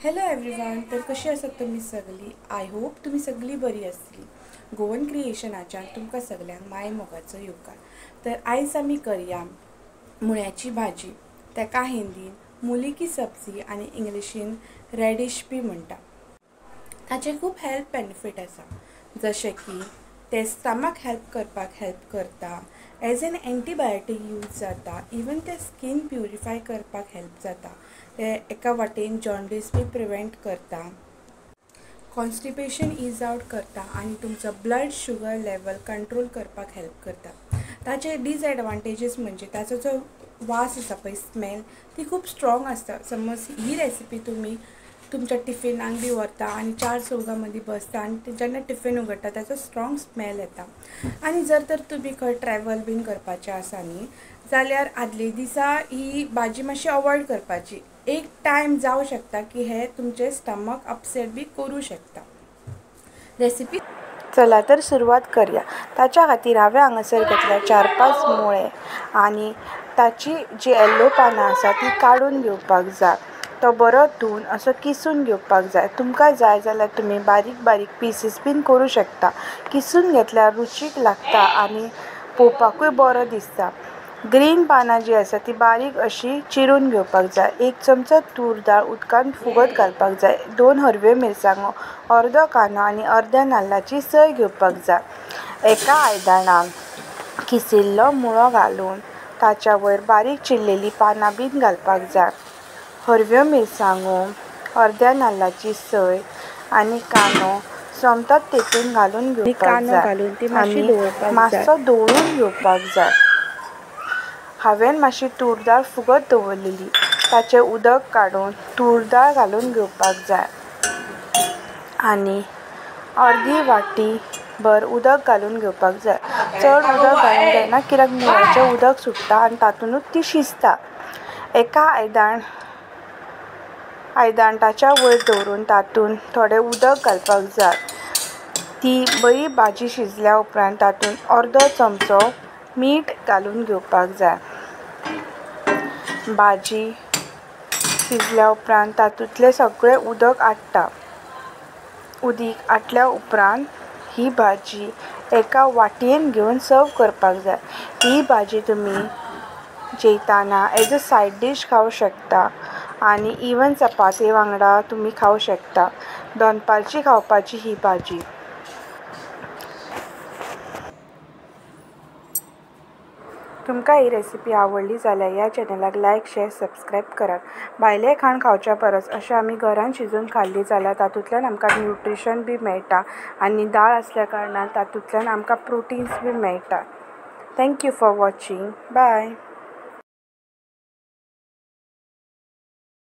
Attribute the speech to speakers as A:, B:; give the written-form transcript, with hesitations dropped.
A: Hello everyone. तर कशी आसात तुमी सगळी? आय होप तुमी सगळी बरी आसतली. गोवन क्रिएशनाच्यान तुमकां सगळ्यांक माय मोगाचो येवकार. तर आयज आमी करया मुळ्याची भाजी, ताका हिंदीन मुली की सब्जी आनी इंग्लिशीन रेडिश बी म्हणटा. ताचे खूब हेल्थ बेनिफीट आसा, जशें की ते स्टमक हेल्प करता, एज एन एंटीबायोटीक यूज जाता, इवन ते स्कीन प्युरिफाय करपाक हेल्प जाता. ते एका वाटेन जॉन्डिस बी प्रिवेंट करता, कॉन्स्टिपेशन इज आउट करता आनी तुमचो ब्लड शुगर लेवल कंट्रोल करपाक हेल्प करता. ताचे डिसएडवांटेजीस म्हणजे ताचो जो वास आसा पळय, स्मेल, ती खूब स्ट्रॉंग आसता. समज ही रेसिपी तुमी तुमच्या टिफिनाक बी व्हरता आनी चार चौगां मदीं बसता आनी जेन्ना टिफिन उगडटा ताचो स्ट्रॉंग स्मेल येता. आनी जर तर तुमी खंय ट्रॅवल बीन करपाचें आसा न्ही, जाल्यार आदले दिसा ही भाजी मातशी अवॉयड करपाची. एक टायम जावं शकता की हे तुमचे स्टमक अपसेट बी करूं शकता. रेसिपी चला तर सुरवात करूया. ताच्या खातीर हांवें हांगासर घेतल्या 4-5 मुळे आनी ताची जी येल्लो पानां आसा ती काडून घेवपाक जाय. तो बरो धुवन असो किसून घेवपाक जाय. तुमकां जाय जाल्यार तुमी बारीक बारीक पीसीस बीन करूं शकता. किसून घेतल्यार रुचीक लागता आनी पळोवपाकूय बरो दिसता. ग्रीन पानां जी आसा ती बारीक अशी चिरून घेवपाक जाय. 1 चमचो तूर दाळ उदकान फुगत घालपाक जाय. 2 हरव्यो मिरसांगो, अर्दो कांदो आनी अर्द्या नाल्लाची सय घेवपाक जाय. एका आयदनाक किसिल्लो मुळो घालून ताच्या वयर बारीक चिरलेली पानां बीन घालपाक जाय. हरव्यो मिरसांगो, अर्द्या नाल्लाची सय आनी कांदो सोमतो तेतून घालून घेवपाक जाय आनी मातसो दवळून घेवपाक जाय. हांवें मातशी तूर दाळ फुगत दवरलेली, ताचें उदक काडून तूर दाळ घालून घेवपाक जाय आनी अर्दी वाटी भर उदक घालून घेवपाक जाय. चड उदक घालूंक जायना कित्याक मुळ्याचें उदक सुट्टा आनी तातूंतूच ती शिजता. एका आयदन ताच्या वयर दवरून तातूंत थोडें उदक घालपाक जाय. ती बरी भाजी शिजल्या उपरांत तातूंत अर्दो चमचो मीठ घालून घेवपाक जाय. भाजी शिजल्या उपरांत तातूंतलें सगळें उदक आटटा. उदीक आटल्या उपरांत ही भाजी एका वाटयेन घेवन सर्व करपाक जाय. ही भाजी तुमी जेवताना एज अ सायड डीश खावं शकता आनी इवन चपाती वांगडा तुमी खावं शकता. दनपारची खावपाची ही भाजी. तुमकां ही रेसिपी आवडली जाल्यार ह्या चॅनलाक लायक, शेअर, सबस्क्रायब करात. भायलें खाण खावच्या परस अशें आमी घरान शिजोवन खाल्ली जाल्यार तातूंतल्यान आमकां न्यूट्रिशन बी मेळटा आनी दाळ आसल्या कारणान तातूंतल्यान आमकां प्रोटिन्स बी मेळटा. Thank you for watching. बाय.